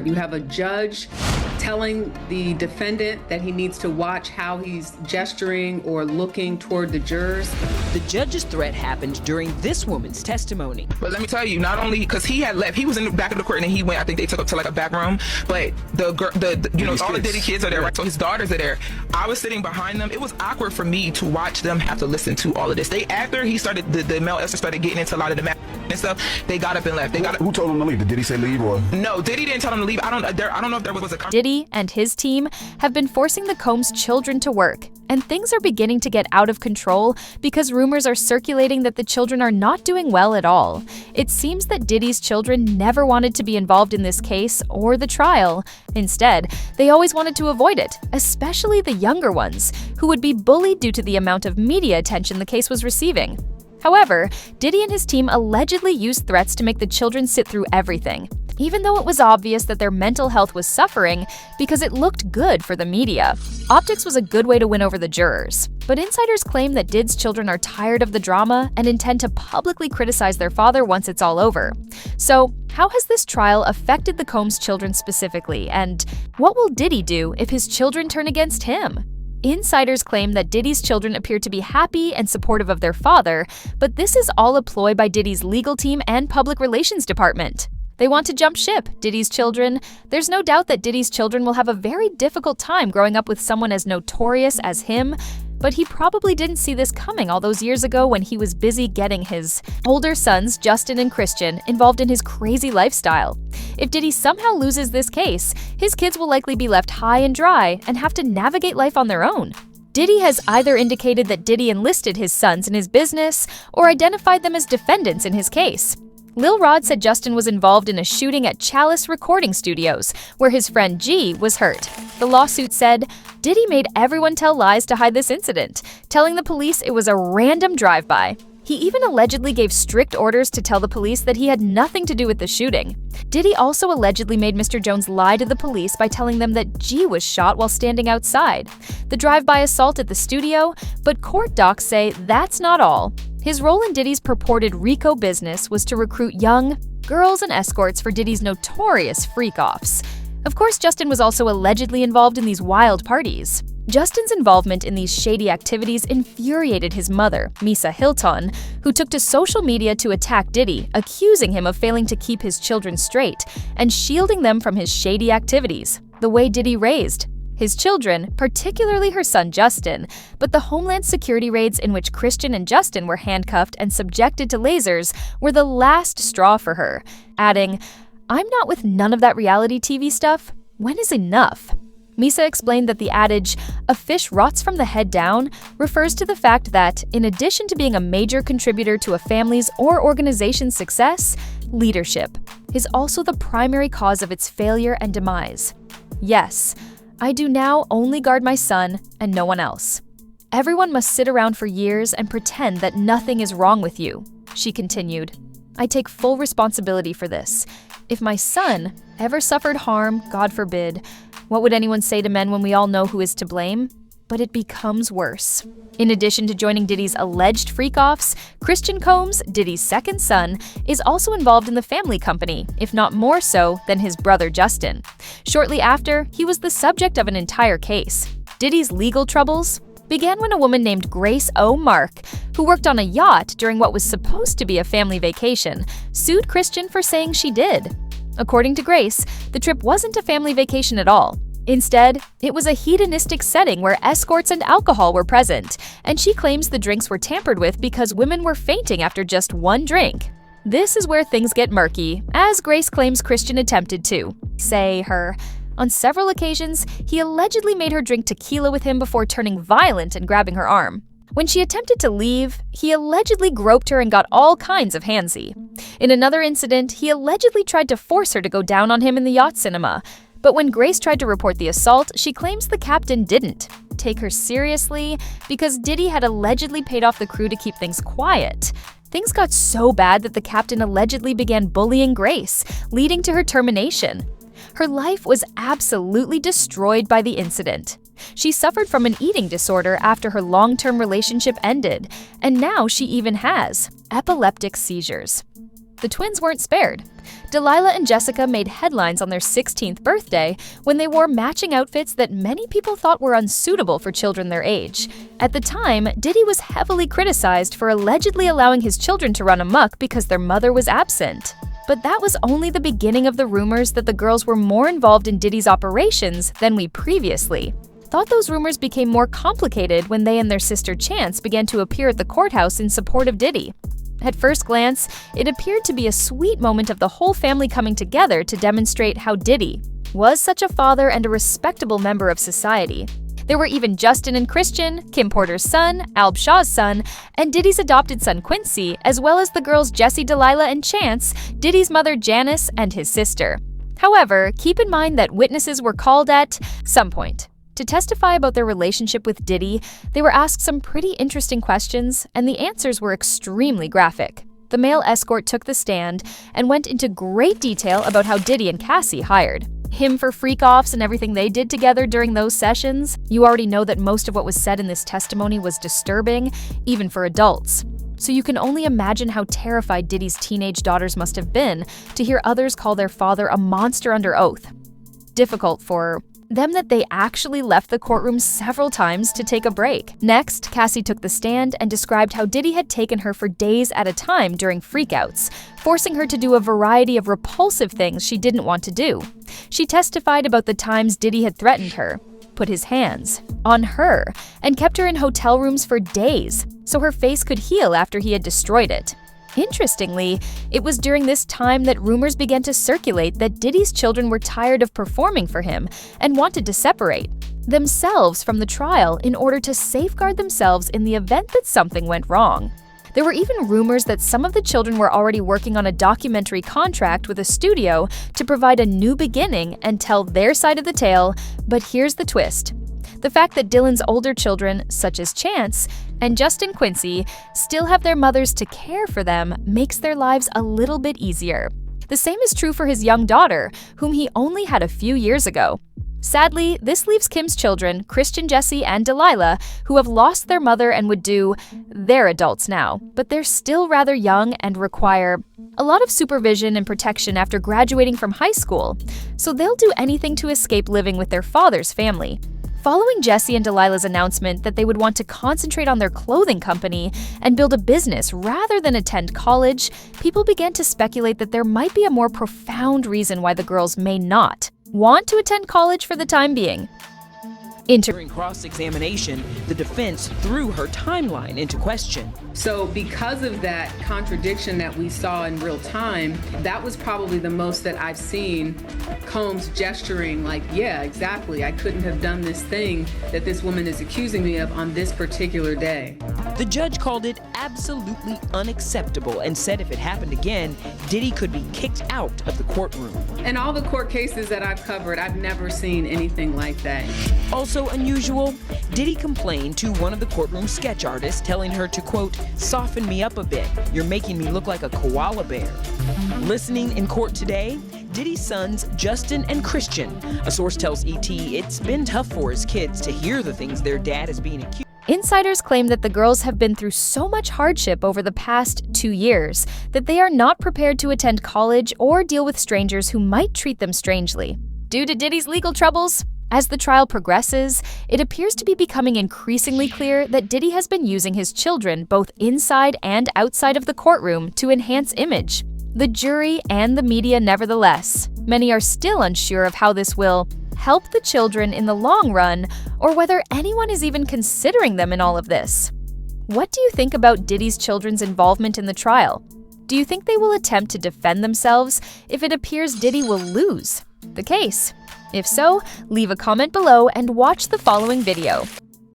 You have a judge telling the defendant that he needs to watch how he's gesturing or looking toward the jurors. The judge's threat happened during this woman's testimony. But let me tell you, not only because he had left, he was in the back of the court and he went, I think they took up to like a back room, but all the Diddy kids are there, right? So his daughters are there. I was sitting behind them. It was awkward for me to watch them have to listen to all of this. After he started, the male Esther started getting into a lot of the and stuff, they got up and left. Who told him to leave? Did Diddy say leave or? No, Diddy didn't tell him to leave. I don't know if there was a... Diddy and his team have been forcing the Combs children to work, and things are beginning to get out of control because rumors are circulating that the children are not doing well at all. It seems that Diddy's children never wanted to be involved in this case or the trial. Instead, they always wanted to avoid it, especially the younger ones, who would be bullied due to the amount of media attention the case was receiving. However, Diddy and his team allegedly used threats to make the children sit through everything, even though it was obvious that their mental health was suffering because it looked good for the media. Optics was a good way to win over the jurors, but insiders claim that Did's children are tired of the drama and intend to publicly criticize their father once it's all over. So, how has this trial affected the Combs children specifically, and what will Diddy do if his children turn against him? Insiders claim that Diddy's children appear to be happy and supportive of their father, but this is all a ploy by Diddy's legal team and public relations department. They want to jump ship, Diddy's children. There's no doubt that Diddy's children will have a very difficult time growing up with someone as notorious as him, but he probably didn't see this coming all those years ago when he was busy getting his older sons, Justin and Christian, involved in his crazy lifestyle. If Diddy somehow loses this case, his kids will likely be left high and dry and have to navigate life on their own. Diddy has either indicated that Diddy enlisted his sons in his business or identified them as defendants in his case. Lil Rod said Justin was involved in a shooting at Chalice Recording Studios, where his friend G was hurt. The lawsuit said, Diddy made everyone tell lies to hide this incident, telling the police it was a random drive-by. He even allegedly gave strict orders to tell the police that he had nothing to do with the shooting. Diddy also allegedly made Mr. Jones lie to the police by telling them that G was shot while standing outside. The drive-by assault at the studio, but court docs say that's not all. His role in Diddy's purported RICO business was to recruit young girls and escorts for Diddy's notorious freak-offs. Of course, Justin was also allegedly involved in these wild parties. Justin's involvement in these shady activities infuriated his mother, Misa Hilton, who took to social media to attack Diddy, accusing him of failing to keep his children straight and shielding them from his shady activities, the way Diddy raised his children, particularly her son Justin. But the Homeland Security raids in which Christian and Justin were handcuffed and subjected to lasers were the last straw for her, adding, "I'm not with none of that reality TV stuff. When is enough?" Misa explained that the adage, "a fish rots from the head down," refers to the fact that, in addition to being a major contributor to a family's or organization's success, leadership is also the primary cause of its failure and demise. "Yes, I do now only guard my son and no one else. Everyone must sit around for years and pretend that nothing is wrong with you," she continued. "I take full responsibility for this. If my son ever suffered harm, God forbid, what would anyone say to men when we all know who is to blame? But it becomes worse." In addition to joining Diddy's alleged freak-offs, Christian Combs, Diddy's second son, is also involved in the family company, if not more so than his brother Justin. Shortly after, he was the subject of an entire case. Diddy's legal troubles began when a woman named Grace O. Mark, who worked on a yacht during what was supposed to be a family vacation, sued Christian for saying she did. According to Grace, the trip wasn't a family vacation at all. Instead, it was a hedonistic setting where escorts and alcohol were present, and she claims the drinks were tampered with because women were fainting after just one drink. This is where things get murky, as Grace claims Christian attempted to say her. On several occasions, he allegedly made her drink tequila with him before turning violent and grabbing her arm. When she attempted to leave, he allegedly groped her and got all kinds of handsy. In another incident, he allegedly tried to force her to go down on him in the yacht cinema. But when Grace tried to report the assault, she claims the captain didn't take her seriously because Diddy had allegedly paid off the crew to keep things quiet. Things got so bad that the captain allegedly began bullying Grace, leading to her termination. Her life was absolutely destroyed by the incident. She suffered from an eating disorder after her long-term relationship ended, and now she even has epileptic seizures. The twins weren't spared. Delilah and Jessica made headlines on their 16th birthday when they wore matching outfits that many people thought were unsuitable for children their age. At the time, Diddy was heavily criticized for allegedly allowing his children to run amok because their mother was absent. But that was only the beginning of the rumors that the girls were more involved in Diddy's operations than we previously thought. Those rumors became more complicated when they and their sister Chance began to appear at the courthouse in support of Diddy. At first glance, it appeared to be a sweet moment of the whole family coming together to demonstrate how Diddy was such a father and a respectable member of society. There were even Justin and Christian, Kim Porter's son, Alb Shaw's son, and Diddy's adopted son Quincy, as well as the girls Jessie, Delilah, and Chance, Diddy's mother Janice, and his sister. However, keep in mind that witnesses were called at some point to testify about their relationship with Diddy. They were asked some pretty interesting questions, and the answers were extremely graphic. The male escort took the stand and went into great detail about how Diddy and Cassie hired him for freak-offs and everything they did together during those sessions. You already know that most of what was said in this testimony was disturbing, even for adults. So you can only imagine how terrified Diddy's teenage daughters must have been to hear others call their father a monster under oath. Difficult for them that they actually left the courtroom several times to take a break. Next, Cassie took the stand and described how Diddy had taken her for days at a time during freakouts, forcing her to do a variety of repulsive things she didn't want to do. She testified about the times Diddy had threatened her, put his hands on her, and kept her in hotel rooms for days so her face could heal after he had destroyed it. Interestingly, it was during this time that rumors began to circulate that Diddy's children were tired of performing for him and wanted to separate themselves from the trial in order to safeguard themselves in the event that something went wrong. There were even rumors that some of the children were already working on a documentary contract with a studio to provide a new beginning and tell their side of the tale, but here's the twist. The fact that Dylan's older children, such as Chance and Justin Quincy, still have their mothers to care for them makes their lives a little bit easier. The same is true for his young daughter, whom he only had a few years ago. Sadly, this leaves Kim's children, Christian, Jessie, and Delilah, who have lost their mother and they're adults now, but they're still rather young and require a lot of supervision and protection after graduating from high school, so they'll do anything to escape living with their father's family. Following Jessie and Delilah's announcement that they would want to concentrate on their clothing company and build a business rather than attend college, people began to speculate that there might be a more profound reason why the girls may not want to attend college for the time being. During cross-examination, the defense threw her timeline into question. So because of that contradiction that we saw in real time, that was probably the most that I've seen Combs gesturing like, yeah, exactly, I couldn't have done this thing that this woman is accusing me of on this particular day. The judge called it absolutely unacceptable and said if it happened again, Diddy could be kicked out of the courtroom. In all the court cases that I've covered, I've never seen anything like that. Also unusual, Diddy complained to one of the courtroom sketch artists, telling her to, quote, "soften me up a bit. You're making me look like a koala bear." Listening in court today, Diddy's sons, Justin and Christian. A source tells ET it's been tough for his kids to hear the things their dad is being accused. Insiders claim that the girls have been through so much hardship over the past 2 years that they are not prepared to attend college or deal with strangers who might treat them strangely. Due to Diddy's legal troubles, as the trial progresses, it appears to be becoming increasingly clear that Diddy has been using his children both inside and outside of the courtroom to enhance image. The jury and the media, nevertheless, many are still unsure of how this will help the children in the long run, or whether anyone is even considering them in all of this. What do you think about Diddy's children's involvement in the trial? Do you think they will attempt to defend themselves if it appears Diddy will lose the case? If so, leave a comment below and watch the following video.